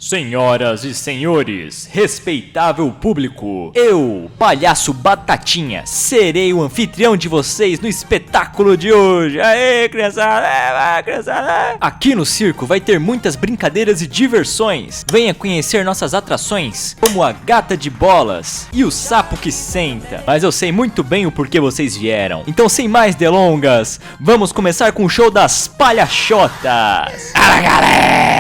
Senhoras e senhores, respeitável público, eu, Palhaço Batatinha, serei o anfitrião de vocês no espetáculo de hoje. Aê, criançada, criançada! Aqui no circo vai ter muitas brincadeiras e diversões. Venha conhecer nossas atrações, como a gata de bolas e o sapo que senta. Mas eu sei muito bem o porquê vocês vieram. Então, sem mais delongas, vamos começar com o show das palhachotas. Fala, galera!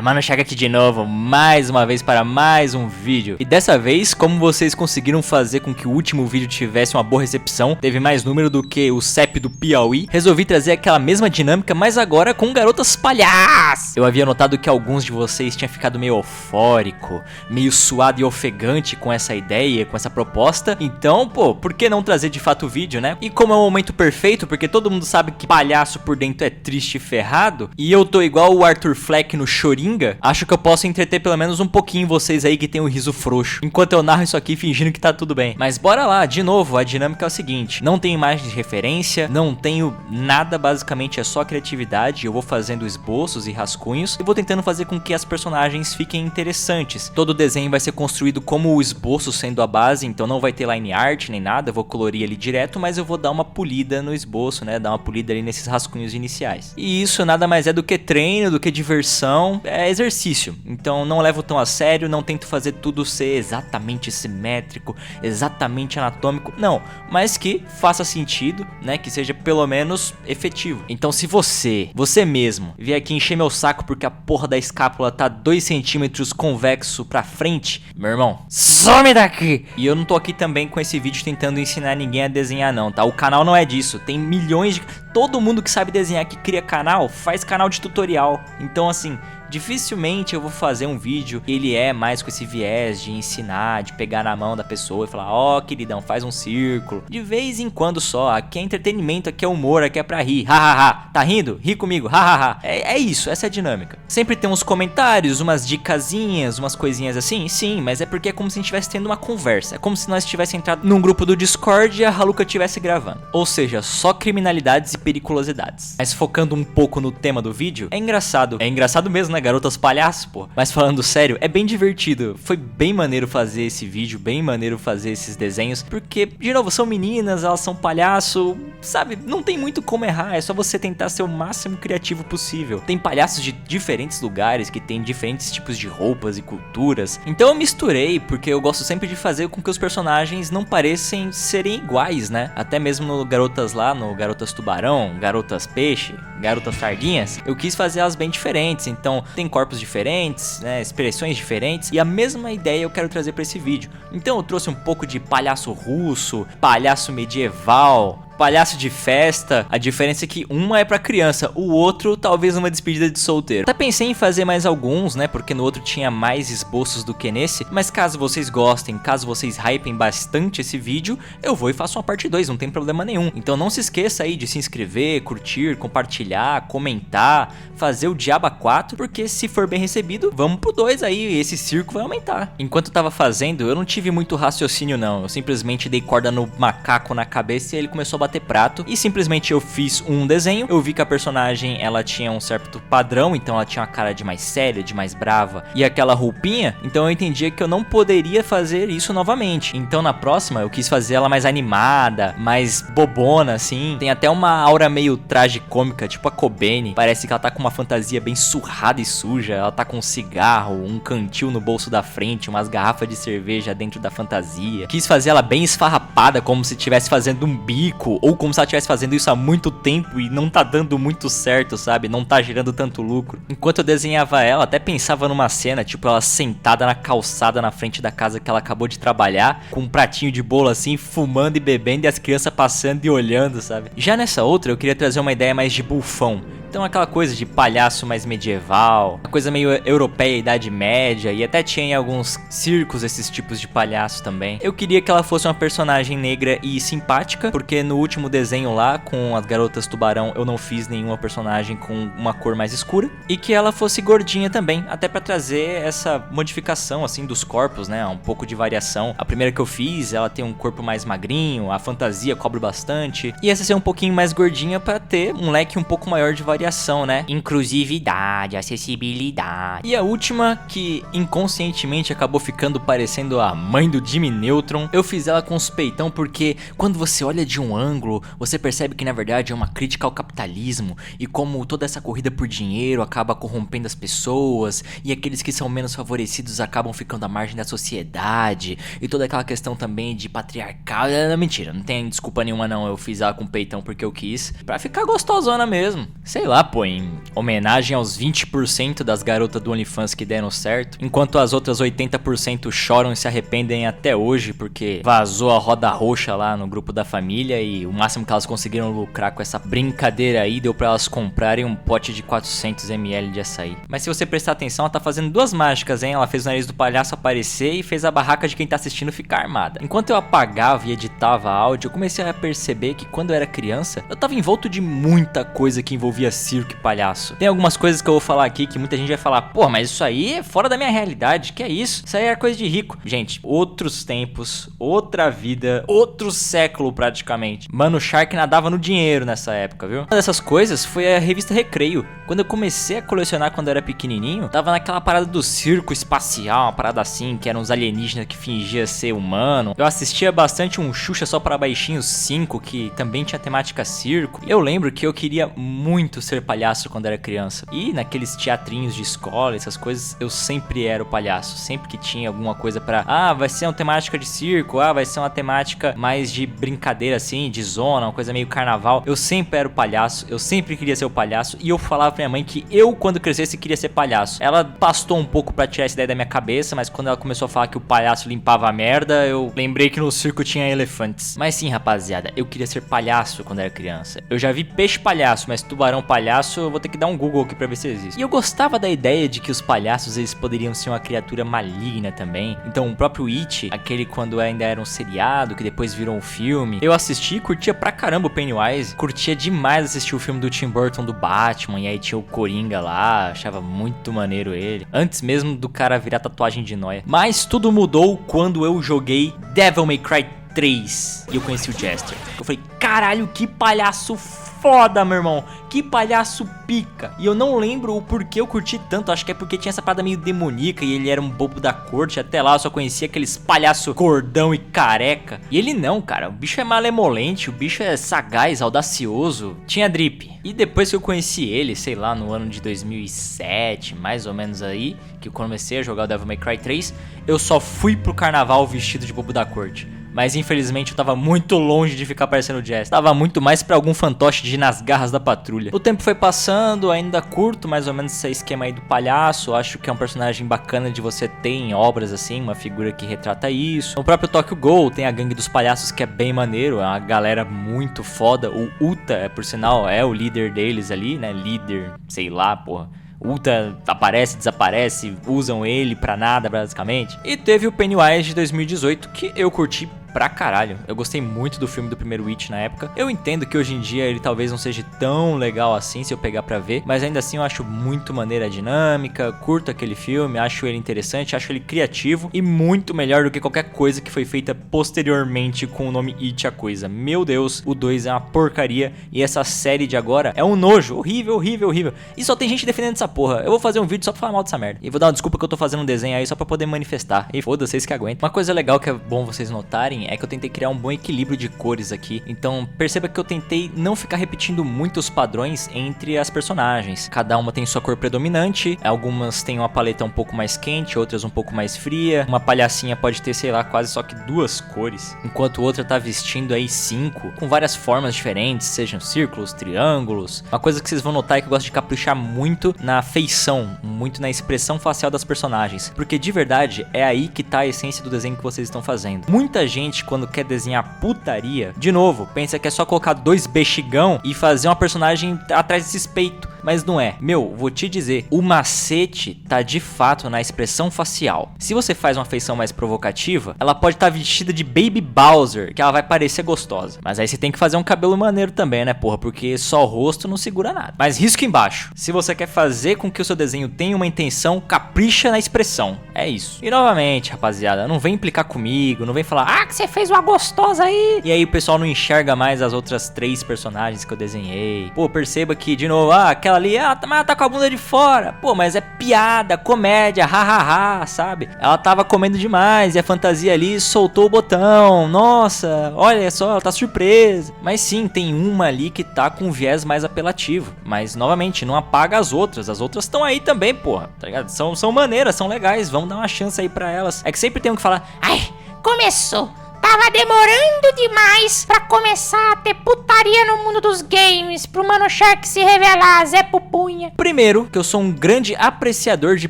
Mano, chega aqui de novo, mais uma vez para mais um vídeo. E dessa vez, como vocês conseguiram fazer com que o último vídeo tivesse uma boa recepção, teve mais número do que o CEP do Piauí, resolvi trazer aquela mesma dinâmica, mas agora com garotas palhaças. Eu havia notado que alguns de vocês tinham ficado meio eufórico, meio suado e ofegante com essa ideia, com essa proposta. Então, pô, por que não trazer de fato o vídeo, né? E como é um momento perfeito, porque todo mundo sabe que palhaço por dentro é triste e ferrado, e eu tô igual o Arthur Fleck no Choringa, acho que eu posso entreter pelo menos um pouquinho vocês aí que tem um riso frouxo, enquanto eu narro isso aqui fingindo que tá tudo bem. Mas bora lá, de novo, a dinâmica é o seguinte: não tem imagem de referência, não tenho nada, basicamente é só criatividade. Eu vou fazendo esboços e rascunhos e vou tentando fazer com que as personagens fiquem interessantes. Todo o desenho vai ser construído como o esboço sendo a base, então não vai ter line art nem nada, eu vou colorir ali direto, mas eu vou dar uma polida no esboço, né, dar uma polida ali nesses rascunhos iniciais. E isso nada mais é do que treino, do que diversão, é exercício. Então não levo tão a sério, não tento fazer tudo ser exatamente simétrico, exatamente anatômico, não, mas que faça sentido, né, que seja pelo menos efetivo. Então se você mesmo, vier aqui encher meu saco porque a porra da escápula tá 2 centímetros convexo pra frente, meu irmão, some daqui! E eu não tô aqui também com esse vídeo tentando ensinar ninguém a desenhar não, tá? O canal não é disso, tem milhões de... Todo mundo que sabe desenhar, que cria canal, faz canal de tutorial. Então assim, dificilmente eu vou fazer um vídeo que ele é mais com esse viés de ensinar, de pegar na mão da pessoa e falar: ó, queridão, faz um círculo. De vez em quando só, aqui é entretenimento, aqui é humor, aqui é pra rir. Hahaha, tá rindo? Ri comigo, hahaha. É isso, essa é a dinâmica. Sempre tem uns comentários, umas dicasinhas, umas coisinhas assim, sim, mas é porque é como se a gente estivesse tendo uma conversa. É como se nós tivéssemos entrado num grupo do Discord e a Haluca estivesse gravando. Ou seja, só criminalidades e periculosidades. Mas focando um pouco no tema do vídeo, é engraçado. É engraçado mesmo, né? Garotas palhaço, pô. Mas falando sério, é bem divertido. Foi bem maneiro fazer esse vídeo, bem maneiro fazer esses desenhos, porque, de novo, são meninas, elas são palhaço, sabe? Não tem muito como errar, é só você tentar ser o máximo criativo possível. Tem palhaços de diferentes lugares, que tem diferentes tipos de roupas e culturas. Então eu misturei, porque eu gosto sempre de fazer com que os personagens não parecem serem iguais, né? Até mesmo no Garotas lá, no Garotas Tubarão, Garotas Peixe, Garotas Sardinhas, eu quis fazer elas bem diferentes. Então tem corpos diferentes, né, expressões diferentes, e a mesma ideia eu quero trazer para esse vídeo. Então eu trouxe um pouco de palhaço russo, palhaço medieval, palhaço de festa. A diferença é que uma é pra criança, o outro talvez uma despedida de solteiro. Até pensei em fazer mais alguns, né, porque no outro tinha mais esboços do que nesse, mas caso vocês gostem, caso vocês hypem bastante esse vídeo, eu vou e faço uma parte 2, não tem problema nenhum. Então não se esqueça aí de se inscrever, curtir, compartilhar, comentar, fazer o Diaba 4, porque se for bem recebido, vamos pro 2 aí, esse circo vai aumentar. Enquanto eu tava fazendo, eu não tive muito raciocínio não, eu simplesmente dei corda no macaco na cabeça e ele começou a bater prato, e simplesmente eu fiz um desenho. Eu vi que a personagem, ela tinha um certo padrão, então ela tinha uma cara de mais séria, de mais brava, e aquela roupinha, então eu entendia que eu não poderia fazer isso novamente. Então na próxima eu quis fazer ela mais animada, mais bobona assim, tem até uma aura meio tragicômica, tipo a Kobeni, parece que ela tá com uma fantasia bem surrada e suja, ela tá com um cigarro, um cantil no bolso da frente, umas garrafas de cerveja dentro da fantasia. Quis fazer ela bem esfarrapada, como se estivesse fazendo um bico, ou como se ela estivesse fazendo isso há muito tempo e não tá dando muito certo, sabe? Não tá gerando tanto lucro. Enquanto eu desenhava ela, até pensava numa cena, tipo ela sentada na calçada na frente da casa que ela acabou de trabalhar, com um pratinho de bolo assim, fumando e bebendo, e as crianças passando e olhando, sabe? Já nessa outra eu queria trazer uma ideia mais de bufão. Então aquela coisa de palhaço mais medieval, uma coisa meio europeia, Idade Média, e até tinha em alguns circos esses tipos de palhaço também. Eu queria que ela fosse uma personagem negra e simpática, porque no último desenho lá, com as Garotas Tubarão, eu não fiz nenhuma personagem com uma cor mais escura, e que ela fosse gordinha também, até pra trazer essa modificação assim dos corpos, né, um pouco de variação. A primeira que eu fiz, ela tem um corpo mais magrinho, a fantasia cobre bastante, e essa ser um pouquinho mais gordinha pra ter um leque um pouco maior de variação. variação, né? Inclusividade, acessibilidade. E a última, que inconscientemente acabou ficando parecendo a mãe do Jimmy Neutron, eu fiz ela com os peitão porque quando você olha de um ângulo, você percebe que na verdade é uma crítica ao capitalismo e como toda essa corrida por dinheiro acaba corrompendo as pessoas e aqueles que são menos favorecidos acabam ficando à margem da sociedade e toda aquela questão também de patriarcal. Mentira, não tem desculpa nenhuma não, eu fiz ela com peitão porque eu quis, pra ficar gostosona mesmo. Sei lá, pô, em homenagem aos 20% das garotas do OnlyFans que deram certo, enquanto as outras 80% choram e se arrependem até hoje porque vazou a roda roxa lá no grupo da família e o máximo que elas conseguiram lucrar com essa brincadeira aí deu pra elas comprarem um pote de 400 ml de açaí. Mas se você prestar atenção, ela tá fazendo duas mágicas, hein? Ela fez o nariz do palhaço aparecer e fez a barraca de quem tá assistindo ficar armada. Enquanto eu apagava e editava áudio, eu comecei a perceber que quando eu era criança, eu tava envolto de muita coisa que envolvia circo e palhaço. Tem algumas coisas que eu vou falar aqui que muita gente vai falar, pô, mas isso aí é fora da minha realidade, que é isso? Isso aí é coisa de rico. Gente, outros tempos, outra vida, outro século praticamente. Mano, o Shark nadava no dinheiro nessa época, viu? Uma dessas coisas foi a revista Recreio. Quando eu comecei a colecionar quando eu era pequenininho, tava naquela parada do circo espacial, uma parada assim, que eram uns alienígenas que fingia ser humano. Eu assistia bastante um Xuxa Só Para Baixinhos 5, que também tinha temática circo. E eu lembro que eu queria muito ser palhaço quando era criança. E naqueles teatrinhos de escola, essas coisas, eu sempre era o palhaço. Sempre que tinha alguma coisa pra... Ah, vai ser uma temática de circo. Ah, vai ser uma temática mais de brincadeira assim, de zona, uma coisa meio carnaval. Eu sempre era o palhaço. Eu sempre queria ser o palhaço. E eu falava pra minha mãe que eu, quando crescesse, queria ser palhaço. Ela pastou um pouco pra tirar essa ideia da minha cabeça, mas quando ela começou a falar que o palhaço limpava a merda, eu lembrei que no circo tinha elefantes. Mas sim, rapaziada, eu queria ser palhaço quando era criança. Eu já vi peixe palhaço, mas tubarão palhaço, eu vou ter que dar um Google aqui pra ver se existe. E eu gostava da ideia de que os palhaços, eles poderiam ser uma criatura maligna também. Então o próprio It, aquele quando ainda era um seriado, que depois virou um filme, eu assisti e curtia pra caramba o Pennywise. Curtia demais assistir o filme do Tim Burton do Batman, e aí tinha o Coringa lá, achava muito maneiro ele. Antes mesmo do cara virar tatuagem de nóia. Mas tudo mudou quando eu joguei Devil May Cry 3 e eu conheci o Jester. Eu falei, caralho, que palhaço foda, meu irmão. Que palhaço pica. E eu não lembro o porquê eu curti tanto. Acho que é porque tinha essa parada meio demoníaca e ele era um bobo da corte. Até lá eu só conhecia aqueles palhaço gordão e careca. E ele não, cara. O bicho é malemolente, o bicho é sagaz, audacioso. Tinha drip. E depois que eu conheci ele, sei lá, no ano de 2007, mais ou menos aí, que eu comecei a jogar o Devil May Cry 3, eu só fui pro carnaval vestido de bobo da corte. Mas infelizmente eu tava muito longe de ficar parecendo o Jess. Tava muito mais pra algum fantoche de ir nas garras da patrulha. O tempo foi passando, ainda curto mais ou menos esse esquema aí do palhaço. Acho que é um personagem bacana de você ter em obras assim, uma figura que retrata isso. No próprio Tokyo Ghoul tem a gangue dos palhaços que é bem maneiro, é uma galera muito foda. O Uta, por sinal, é o líder deles ali, né? Líder, sei lá, porra. Ulta aparece, desaparece, usam ele pra nada basicamente. E teve o Pennywise de 2018 que eu curti pra caralho. Eu gostei muito do filme do primeiro It na época. Eu entendo que hoje em dia ele talvez não seja tão legal assim se eu pegar pra ver, mas ainda assim eu acho muito maneira a dinâmica, curto aquele filme, acho ele interessante, acho ele criativo e muito melhor do que qualquer coisa que foi feita posteriormente com o nome It a Coisa. Meu Deus, o 2 é uma porcaria e essa série de agora é um nojo, horrível, horrível, horrível. E só tem gente defendendo essa porra. Eu vou fazer um vídeo só pra falar mal dessa merda. E vou dar uma desculpa que eu tô fazendo um desenho aí só pra poder manifestar. E foda-se, vocês que aguentam. Uma coisa legal que é bom vocês notarem é que eu tentei criar um bom equilíbrio de cores aqui. Então perceba que eu tentei não ficar repetindo muitos padrões entre as personagens. Cada uma tem sua cor predominante, algumas têm uma paleta um pouco mais quente, outras um pouco mais fria. Uma palhacinha pode ter, sei lá, quase só que 2 cores, enquanto outra tá vestindo aí 5, com várias formas diferentes, sejam círculos, triângulos. Uma coisa que vocês vão notar é que eu gosto de caprichar muito na feição, muito na expressão facial das personagens, porque de verdade é aí que tá a essência do desenho que vocês estão fazendo. Muita gente, quando quer desenhar putaria, de novo, pensa que é só colocar 2 bexigão e fazer uma personagem atrás desses peitos. Mas não é. Meu, vou te dizer, o macete tá de fato na expressão facial. Se você faz uma feição mais provocativa, ela pode estar vestida de Baby Bowser, que ela vai parecer gostosa. Mas aí você tem que fazer um cabelo maneiro também, né, porra? Porque só o rosto não segura nada. Mas risco embaixo. Se você quer fazer com que o seu desenho tenha uma intenção, capricha na expressão. É isso. E novamente, rapaziada, não vem implicar comigo, não vem falar, ah, que você fez uma gostosa aí. E aí o pessoal não enxerga mais as outras 3 personagens que eu desenhei. Pô, perceba que, de novo, aquela ali, mas ela tá com a bunda de fora. Pô, mas é piada, comédia, hahaha, sabe? Ela tava comendo demais e a fantasia ali soltou o botão. Nossa, olha só, ela tá surpresa. Mas sim, tem uma ali que tá com um viés mais apelativo. Mas, novamente, não apaga as outras. As outras estão aí também, porra, tá ligado? São maneiras, são legais, vamos dar uma chance aí pra elas. É que sempre tem que falar, ai, começou. Tava demorando demais pra começar a ter putaria no mundo dos games, pro Mano Shark se revelar, Zé Pupunha. Primeiro, que eu sou um grande apreciador de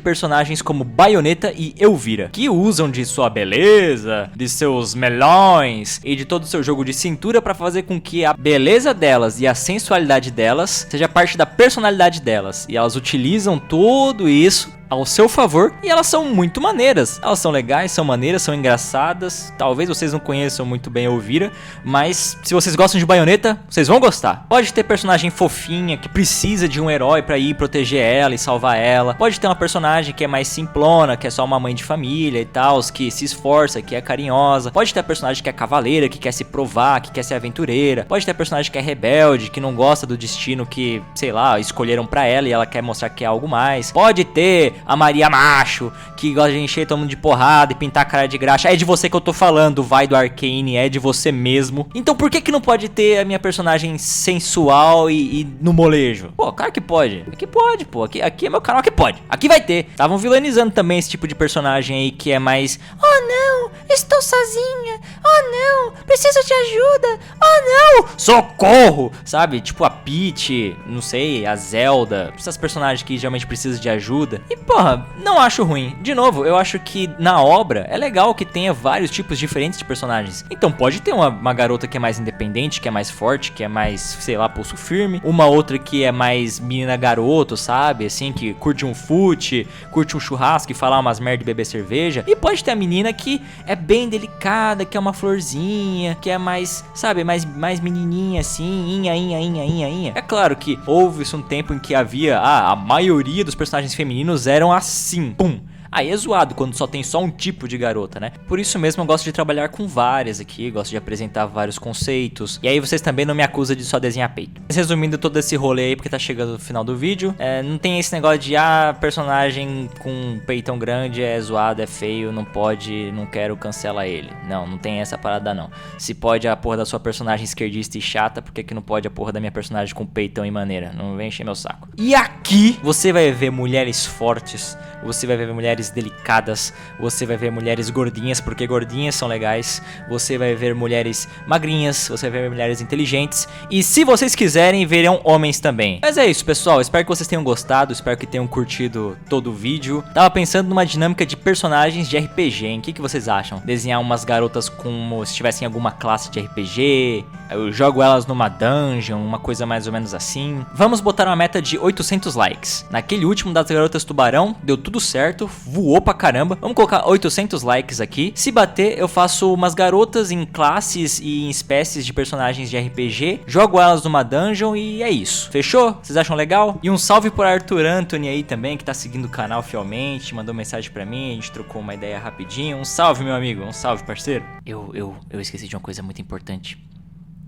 personagens como Bayonetta e Elvira, que usam de sua beleza, de seus melões e de todo o seu jogo de cintura pra fazer com que a beleza delas e a sensualidade delas seja parte da personalidade delas. E elas utilizam tudo isso ao seu favor e elas são muito maneiras. Elas são legais, são maneiras, são engraçadas. Talvez vocês não conheçam muito bem a Elvira, mas se vocês gostam de Bayonetta, vocês vão gostar. Pode ter personagem fofinha que precisa de um herói pra ir proteger ela e salvar ela. Pode ter uma personagem que é mais simplona, que é só uma mãe de família e tal, que se esforça, que é carinhosa. Pode ter a personagem que é cavaleira, que quer se provar, que quer ser aventureira. Pode ter a personagem que é rebelde, que não gosta do destino que, sei lá, escolheram pra ela e ela quer mostrar que é algo mais. Pode ter a Maria Macho, que gosta de encher todo mundo de porrada e pintar a cara de graxa. É de você que eu tô falando, vai do Arcane, é de você mesmo. Então por que não pode ter a minha personagem sensual e no molejo? Pô, claro que pode. Aqui pode, pô. Aqui é meu canal, aqui pode. Aqui vai ter. Estavam vilanizando também esse tipo de personagem aí que é mais... Oh não, estou sozinha. Oh não, preciso de ajuda. Oh não, socorro, sabe? Tipo a Peach, não sei, a Zelda. Essas personagens que geralmente precisam de ajuda. E porra, não acho ruim. De novo, eu acho que na obra é legal que tenha vários tipos diferentes de personagens. Então pode ter uma garota que é mais independente, que é mais forte, que é mais, sei lá, pulso firme. Uma outra que é mais menina garoto, sabe? Assim, que curte um fute, curte um churrasco e falar umas merda e beber cerveja. E pode ter a menina que é bem delicada, que é uma florzinha, que é mais, sabe, mais menininha assim, inha. É claro que houve-se um tempo em que havia, a maioria dos personagens femininos eram assim, pum. Aí é zoado quando só tem um tipo de garota, né? Por isso mesmo eu gosto de trabalhar com várias aqui, gosto de apresentar vários conceitos. E aí vocês também não me acusam de só desenhar peito. Mas resumindo todo esse rolê aí, porque tá chegando no final do vídeo, não tem esse negócio de, personagem com peitão grande é zoado, é feio, não pode, não quero, cancela ele. Não tem essa parada não. Se pode a porra da sua personagem esquerdista e chata, por que não pode a porra da minha personagem com peitão e maneira? Não vem encher meu saco. E aqui você vai ver mulheres fortes, você vai ver mulheres delicadas, você vai ver mulheres gordinhas, porque gordinhas são legais, você vai ver mulheres magrinhas, você vai ver mulheres inteligentes, e se vocês quiserem, verão homens também. Mas é isso, pessoal, espero que vocês tenham gostado, espero que tenham curtido todo o vídeo. Tava pensando numa dinâmica de personagens de RPG, hein? O que vocês acham? Desenhar umas garotas como se tivessem alguma classe de RPG, eu jogo elas numa dungeon, uma coisa mais ou menos assim. Vamos botar uma meta de 800 likes. Naquele último das garotas tubarão, deu tudo certo, voou pra caramba. Vamos colocar 800 likes aqui. Se bater, eu faço umas garotas em classes e em espécies de personagens de RPG, jogo elas numa dungeon e é isso. Fechou? Vocês acham legal? E um salve por Arthur Anthony aí também, que tá seguindo o canal fielmente, mandou mensagem pra mim, a gente trocou uma ideia rapidinho. Um salve, meu amigo, um salve, parceiro. Eu esqueci de uma coisa muito importante.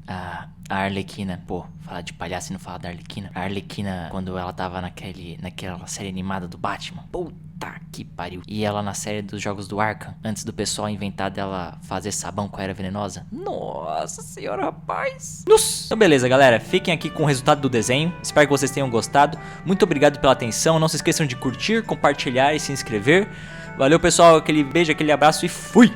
A Arlequina, pô, falar de palhaço e não falar da Arlequina. A Arlequina, quando ela tava naquela série animada do Batman, puta que pariu. E ela na série dos jogos do Arkham, antes do pessoal inventar dela fazer sabão com a era venenosa. Nossa senhora, rapaz. Nossa. Então beleza, galera, fiquem aqui com o resultado do desenho. Espero que vocês tenham gostado. Muito obrigado pela atenção. Não se esqueçam de curtir, compartilhar e se inscrever. Valeu, pessoal, aquele beijo, aquele abraço e fui!